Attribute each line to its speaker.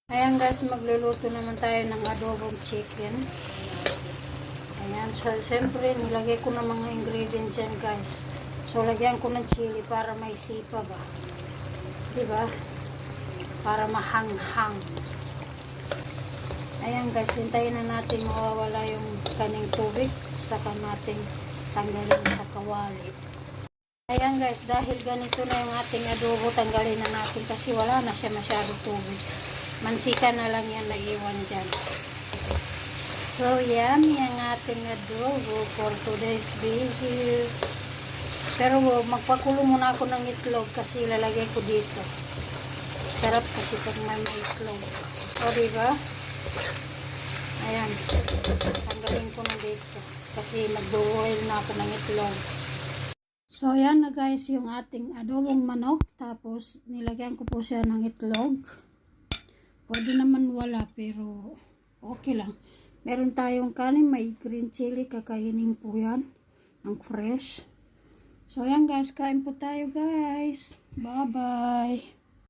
Speaker 1: Ayan guys, magluluto naman tayo ng adobong chicken. Ayan, so siyempre nilagay ko ng mga ingredients dyan guys. So lagyan ko ng chili para may sipa ba. Diba? Para mahanghang. Ayan guys, hintayin na natin mawawala yung kaning tubig. Saka natin tanggalin sa kawali. Ayan guys, dahil ganito na yung ating adobo, tanggalin na natin kasi wala na siya masyadong tubig. Mantika na lang yan naiwan dyan. So, yummy ang ating adobo for today's video. Pero magpakulo muna ako ng itlog kasi ilalagay ko dito. Sarap kasi pag may itlog. O, diba? Ayan. Tanggalin ko na dito. Kasi mag-boil na ako ng itlog. So, ayan na guys yung ating adobong manok. Tapos, nilagyan ko po siya ng itlog. Pwede naman wala, pero okay lang. Meron tayong kanin, may green chili, kakainin po yan. Ang fresh. So, ayan guys, kain po tayo guys. Bye-bye.